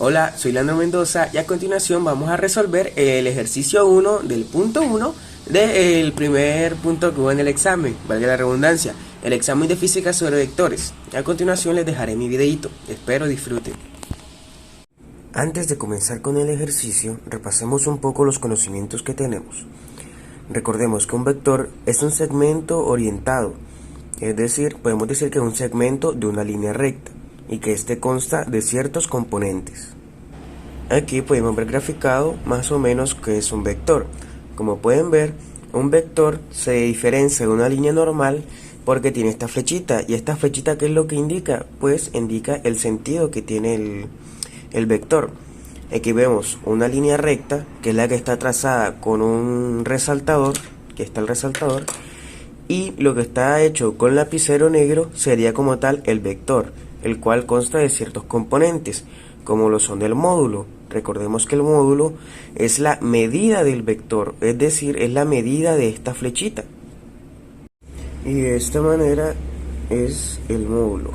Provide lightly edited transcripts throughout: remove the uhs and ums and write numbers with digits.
Hola, soy Leandro Mendoza y a continuación vamos a resolver el ejercicio 1 del punto 1 del primer punto que hubo en el examen, valga la redundancia, el examen de física sobre vectores. A continuación les dejaré mi videito, espero disfruten. Antes de comenzar con el ejercicio, repasemos un poco los conocimientos que tenemos. Recordemos que un vector es un segmento orientado, es decir, podemos decir que es un segmento de una línea recta y que este consta de ciertos componentes. Aquí podemos ver graficado más o menos qué es un vector. Como pueden ver, un vector se diferencia de una línea normal porque tiene esta flechita. ¿Y esta flechita qué es lo que indica? Pues indica el sentido que tiene el vector. Aquí vemos una línea recta, que es la que está trazada con un resaltador, que está el resaltador, y lo que está hecho con lapicero negro sería como tal el vector, el cual consta de ciertos componentes, como lo son el módulo. Recordemos que el módulo es la medida del vector, es decir, es la medida de esta flechita. Y de esta manera es el módulo.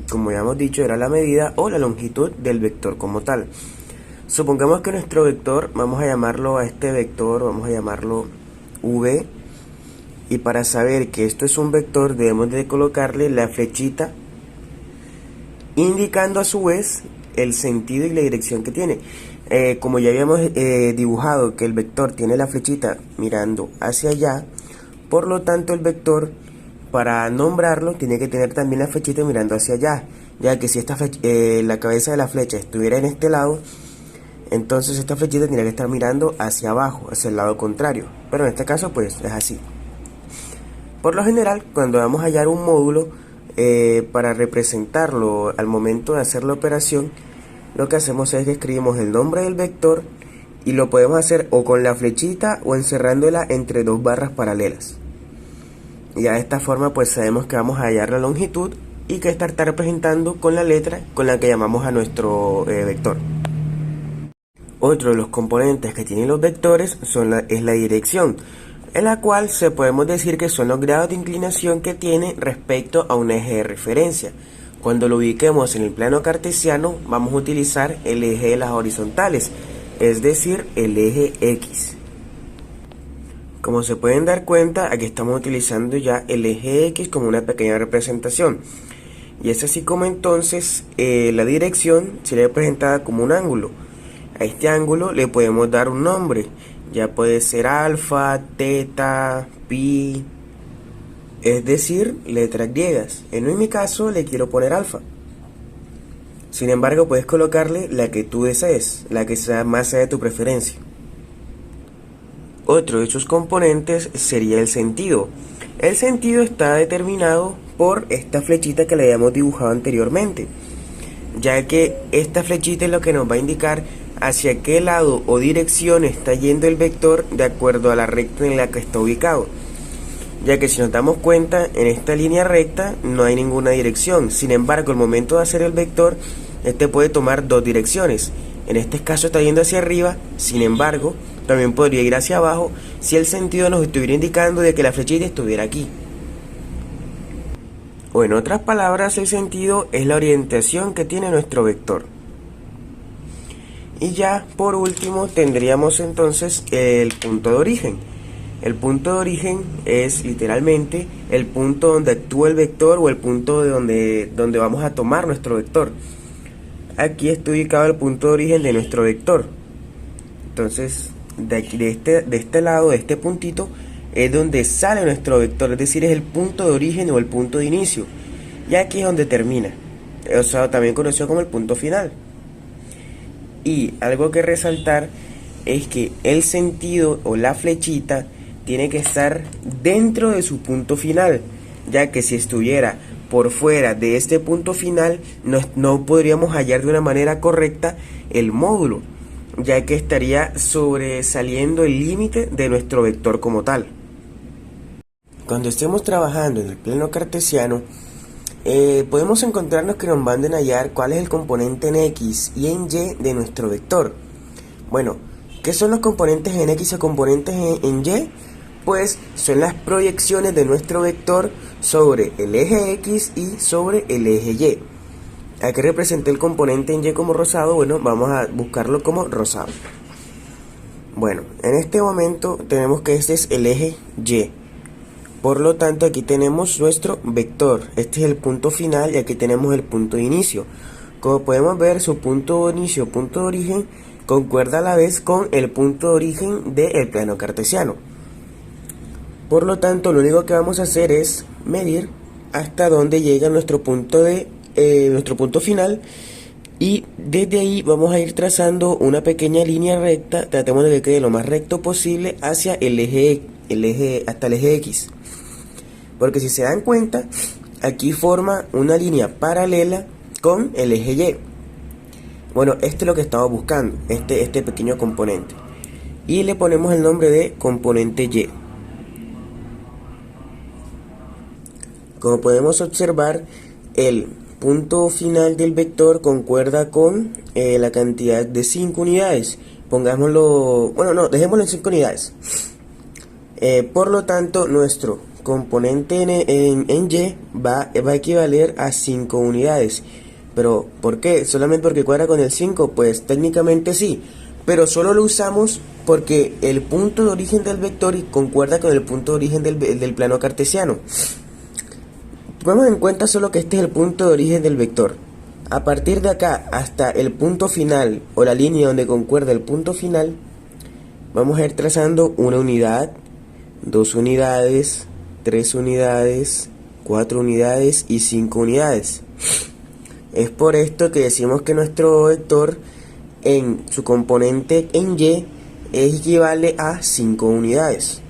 Como ya hemos dicho, era la medida o la longitud del vector como tal. Supongamos que nuestro vector, vamos a llamarlo a este vector, vamos a llamarlo V. Y para saber que esto es un vector debemos de colocarle la flechita, indicando a su vez el sentido y la dirección que tiene. Como ya habíamos dibujado que el vector tiene la flechita mirando hacia allá, por lo tanto el vector, para nombrarlo, tiene que tener también la flechita mirando hacia allá, ya que si la cabeza de la flecha estuviera en este lado, entonces esta flechita tendría que estar mirando hacia abajo, hacia el lado contrario, pero en este caso pues es así. Por lo general, cuando vamos a hallar un módulo, para representarlo al momento de hacer la operación, lo que hacemos es que escribimos el nombre del vector y lo podemos hacer o con la flechita o encerrándola entre dos barras paralelas. Y de esta forma pues sabemos que vamos a hallar la longitud y que esta está representando con la letra con la que llamamos a nuestro vector. Otro de los componentes que tienen los vectores es la dirección, en la cual podemos decir que son los grados de inclinación que tiene respecto a un eje de referencia. Cuando lo ubiquemos en el plano cartesiano, vamos a utilizar el eje de las horizontales, es decir, el eje X. Como se pueden dar cuenta, aquí estamos utilizando ya el eje X como una pequeña representación. Y es así como entonces la dirección sería representada como un ángulo. A este ángulo le podemos dar un nombre. Ya puede ser alfa, teta, pi, es decir, letras griegas. En mi caso le quiero poner alfa. Sin embargo, puedes colocarle la que tú desees, la que sea más de tu preferencia. Otro de sus componentes sería el sentido. El sentido está determinado por esta flechita que le habíamos dibujado anteriormente, ya que esta flechita es lo que nos va a indicar hacia qué lado o dirección está yendo el vector de acuerdo a la recta en la que está ubicado, ya que si nos damos cuenta, en esta línea recta no hay ninguna dirección. Sin embargo, al momento de hacer el vector, este puede tomar dos direcciones. En este caso está yendo hacia arriba, sin embargo también podría ir hacia abajo si el sentido nos estuviera indicando de que la flechita estuviera aquí. O en otras palabras, el sentido es la orientación que tiene nuestro vector. Y ya por último tendríamos entonces el punto de origen. El punto de origen es literalmente el punto donde actúa el vector o el punto de donde vamos a tomar nuestro vector. Aquí está ubicado el punto de origen de nuestro vector. Entonces de este lado, de este puntito, es donde sale nuestro vector, es decir, es el punto de origen o el punto de inicio. Y aquí es donde termina, o sea, también conocido como el punto final. Y algo que resaltar es que el sentido o la flechita tiene que estar dentro de su punto final, ya que si estuviera por fuera de este punto final no podríamos hallar de una manera correcta el módulo, ya que estaría sobresaliendo el límite de nuestro vector como tal. Cuando estemos trabajando en el plano cartesiano, podemos encontrarnos que nos manden a hallar cuál es el componente en X y en Y de nuestro vector. Bueno, ¿qué son los componentes en X y componentes en Y? Pues son las proyecciones de nuestro vector sobre el eje X y sobre el eje Y. Aquí representé el componente en Y como rosado, bueno, vamos a buscarlo como rosado. Bueno, en este momento tenemos que este es el eje Y. Por lo tanto, aquí tenemos nuestro vector. Este es el punto final y aquí tenemos el punto de inicio. Como podemos ver, su punto de inicio, punto de origen, concuerda a la vez con el punto de origen del plano cartesiano. Por lo tanto, lo único que vamos a hacer es medir hasta dónde llega nuestro punto final, y desde ahí vamos a ir trazando una pequeña línea recta. Tratemos de que quede lo más recto posible hacia el eje hasta el eje X, porque si se dan cuenta, aquí forma una línea paralela con el eje Y. Bueno, este es lo que estamos buscando, este pequeño componente, y le ponemos el nombre de componente Y. Como podemos observar, el punto final del vector concuerda con la cantidad de 5 unidades. Pongámoslo, bueno, no, dejémoslo en 5 unidades. Por lo tanto, nuestro componente en Y va a equivaler a 5 unidades. Pero, ¿por qué? ¿Solamente porque cuadra con el 5? Pues técnicamente sí, pero solo lo usamos porque el punto de origen del vector concuerda con el punto de origen del plano cartesiano. Tomemos en cuenta solo que este es el punto de origen del vector. A partir de acá hasta el punto final, o la línea donde concuerda el punto final, vamos a ir trazando una unidad, 2 unidades, 3 unidades, 4 unidades y 5 unidades. Es por esto que decimos que nuestro vector en su componente en Y equivale a 5 unidades.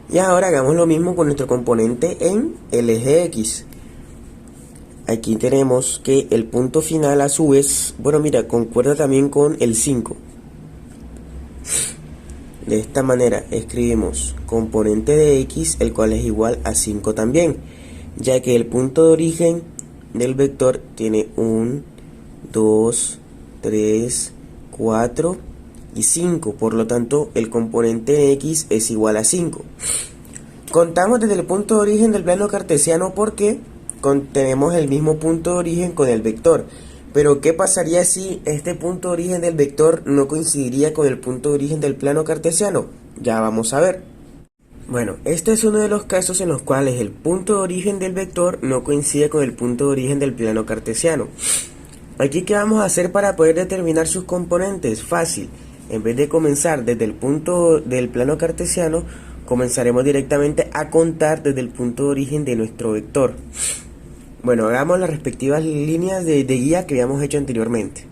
Y ahora hagamos lo mismo con nuestro componente en el eje X. Aquí tenemos que el punto final a su vez, bueno, mira, concuerda también con el 5. De esta manera escribimos componente de X, el cual es igual a 5 también, ya que el punto de origen del vector tiene 1, 2, 3, 4 y 5, por lo tanto el componente de X es igual a 5. Contamos desde el punto de origen del plano cartesiano porque tenemos el mismo punto de origen con el vector. Pero ¿qué pasaría si este punto de origen del vector no coincidiría con el punto de origen del plano cartesiano? Ya vamos a ver. Bueno, este es uno de los casos en los cuales el punto de origen del vector no coincide con el punto de origen del plano cartesiano. Aquí, ¿qué vamos a hacer para poder determinar sus componentes? Fácil. En vez de comenzar desde el punto del plano cartesiano, comenzaremos directamente a contar desde el punto de origen de nuestro vector. Bueno, hagamos las respectivas líneas de guía que habíamos hecho anteriormente.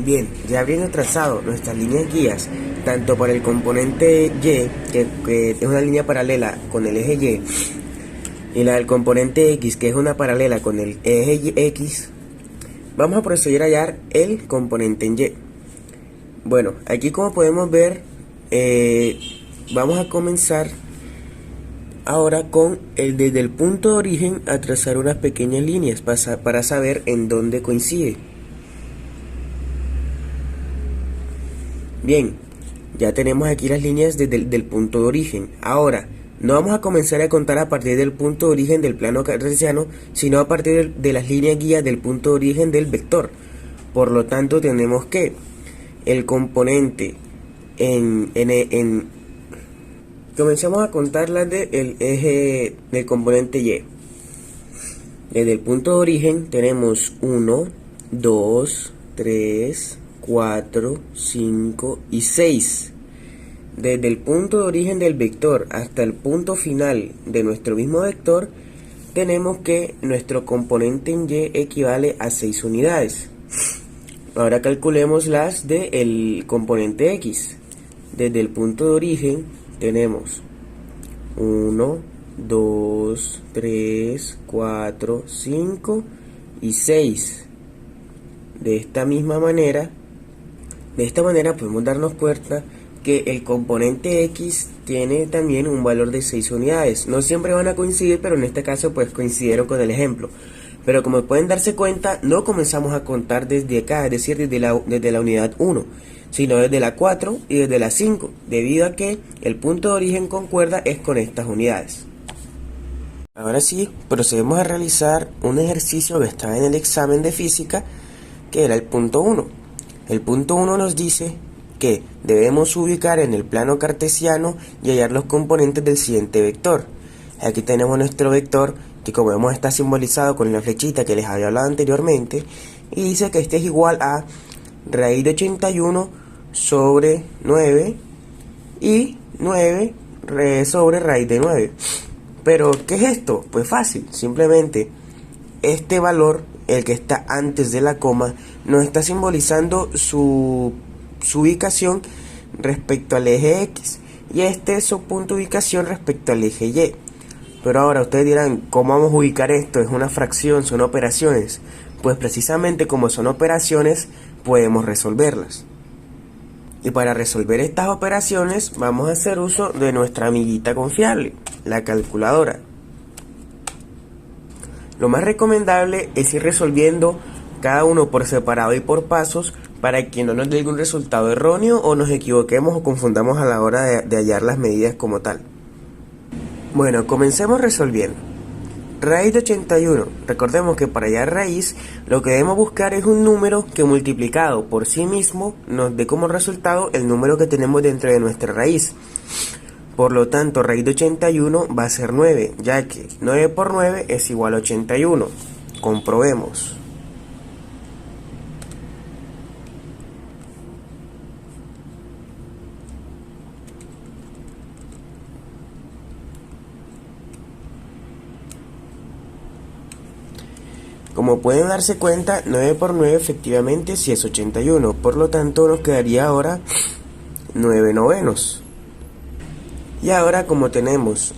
Bien, ya habiendo trazado nuestras líneas guías, tanto para el componente Y, que es una línea paralela con el eje Y la del componente X, que es una paralela con el eje X, vamos a proceder a hallar el componente en Y. Bueno, aquí como podemos ver, vamos a comenzar ahora con desde el punto de origen a trazar unas pequeñas líneas para saber en dónde coincide. Bien, ya tenemos aquí las líneas desde el punto de origen. Ahora, no vamos a comenzar a contar a partir del punto de origen del plano cartesiano, sino a partir de las líneas guías del punto de origen del vector. Por lo tanto, tenemos que el componente comencemos a contar las del eje del componente Y. Desde el punto de origen tenemos 1, 2, 3, 4, 5 y 6. Desde el punto de origen del vector hasta el punto final de nuestro mismo vector, tenemos que nuestro componente en Y equivale a 6 unidades. Ahora calculemos las del componente X. Desde el punto de origen tenemos 1, 2, 3, 4, 5 y 6. De esta manera podemos darnos cuenta que el componente X tiene también un valor de 6 unidades. No siempre van a coincidir, pero en este caso pues coincidieron con el ejemplo. Pero como pueden darse cuenta, no comenzamos a contar desde acá, es decir, desde la unidad 1, sino desde la 4 y desde la 5, debido a que el punto de origen concuerda es con estas unidades. Ahora sí, procedemos a realizar un ejercicio que está en el examen de física, que era el punto 1. El punto 1 nos dice que debemos ubicar en el plano cartesiano y hallar los componentes del siguiente vector. Aquí tenemos nuestro vector, que como vemos está simbolizado con la flechita que les había hablado anteriormente, y dice que este es igual a raíz de 81 sobre 9 y 9 sobre raíz de 9. Pero, ¿qué es esto? Pues fácil, simplemente este valor, el que está antes de la coma, nos está simbolizando su ubicación respecto al eje X, y este es su punto de ubicación respecto al eje Y. Pero ahora ustedes dirán, ¿cómo vamos a ubicar esto? Es una fracción, son operaciones. Pues precisamente como son operaciones, podemos resolverlas. Y para resolver estas operaciones vamos a hacer uso de nuestra amiguita confiable, la calculadora. Lo más recomendable es ir resolviendo cada uno por separado y por pasos para que no nos dé algún resultado erróneo o nos equivoquemos o confundamos a la hora de hallar las medidas como tal. Bueno, comencemos resolviendo. Raíz de 81. Recordemos que para hallar raíz lo que debemos buscar es un número que multiplicado por sí mismo nos dé como resultado el número que tenemos dentro de nuestra raíz. Por lo tanto, raíz de 81 va a ser 9, ya que 9 por 9 es igual a 81. Comprobemos. Como pueden darse cuenta, 9 por 9 efectivamente sí es 81, por lo tanto nos quedaría ahora 9 novenos. Y ahora, como tenemos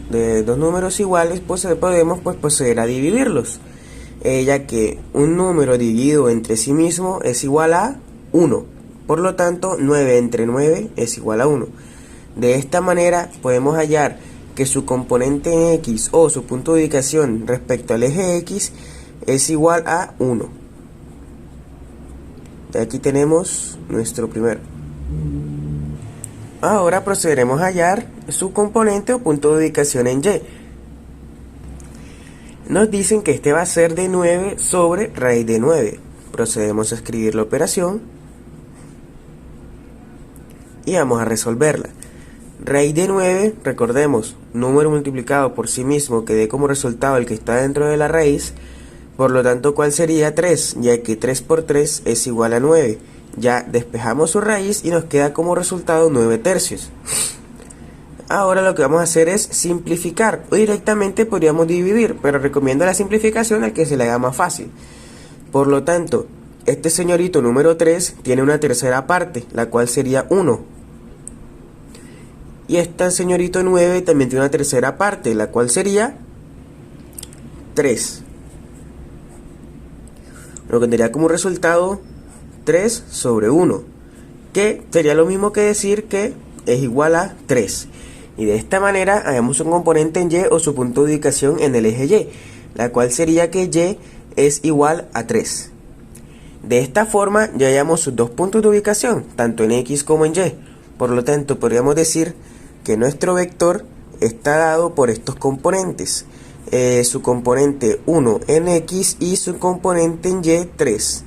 dos números iguales, pues podemos proceder a dividirlos, ya que un número dividido entre sí mismo es igual a 1, por lo tanto 9 entre 9 es igual a 1. De esta manera podemos hallar que su componente en X o su punto de ubicación respecto al eje X es igual a 1. Aquí tenemos nuestro primero. Ahora procederemos a hallar su componente o punto de ubicación en Y. Nos dicen que este va a ser de 9 sobre raíz de 9. Procedemos a escribir la operación y vamos a resolverla. Raíz de 9, recordemos, número multiplicado por sí mismo que dé como resultado el que está dentro de la raíz. Por lo tanto, ¿cuál sería 3? Ya que 3 por 3 es igual a 9. Ya despejamos su raíz y nos queda como resultado 9 tercios. Ahora lo que vamos a hacer es simplificar, o directamente podríamos dividir, pero recomiendo la simplificación al que se le haga más fácil. Por lo tanto, este señorito número 3 tiene una tercera parte, la cual sería 1. Y este señorito 9 también tiene una tercera parte, la cual sería 3. Lo que tendría como resultado 3 sobre 1, que sería lo mismo que decir que es igual a 3. Y de esta manera hallamos un componente en Y o su punto de ubicación en el eje Y, la cual sería que Y es igual a 3. De esta forma ya hallamos sus dos puntos de ubicación, tanto en X como en Y. Por lo tanto, podríamos decir que nuestro vector está dado por estos componentes. Su componente 1 en X y su componente en Y 3.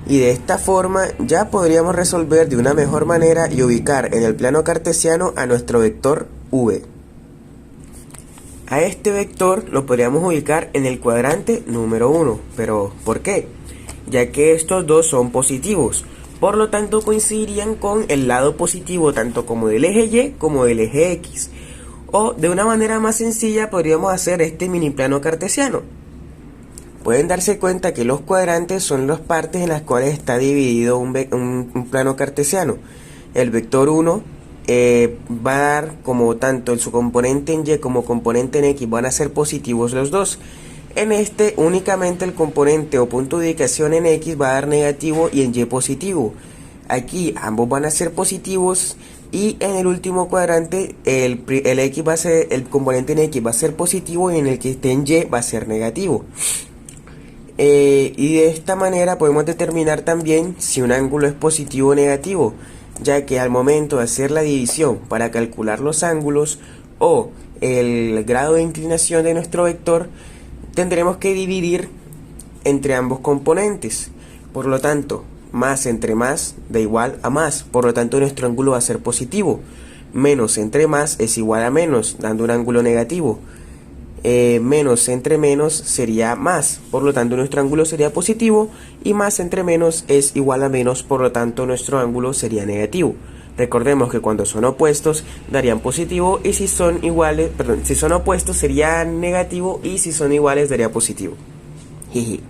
Y de esta forma ya podríamos resolver de una mejor manera y ubicar en el plano cartesiano a nuestro vector V. A este vector lo podríamos ubicar en el cuadrante número 1, pero ¿por qué? Ya que estos dos son positivos, por lo tanto coincidirían con el lado positivo tanto como del eje Y como del eje X. O de una manera más sencilla podríamos hacer este mini plano cartesiano. Pueden darse cuenta que los cuadrantes son las partes en las cuales está dividido un plano cartesiano. El vector 1 va a dar como tanto su componente en Y como componente en X van a ser positivos los dos. En este únicamente el componente o punto de ubicación en X va a dar negativo y en Y positivo. Aquí ambos van a ser positivos. Y en el último cuadrante el componente en X va a ser positivo y en el que esté en Y va a ser negativo. Y de esta manera podemos determinar también si un ángulo es positivo o negativo, ya que al momento de hacer la división para calcular los ángulos o el grado de inclinación de nuestro vector, tendremos que dividir entre ambos componentes. Por lo tanto, más entre más da igual a más, por lo tanto nuestro ángulo va a ser positivo. Menos entre más es igual a menos, dando un ángulo negativo. Menos entre menos sería más, por lo tanto nuestro ángulo sería positivo, y más entre menos es igual a menos, por lo tanto nuestro ángulo sería negativo. Recordemos que cuando son opuestos darían positivo, y si son iguales, si son opuestos sería negativo, y si son iguales daría positivo. Jeje.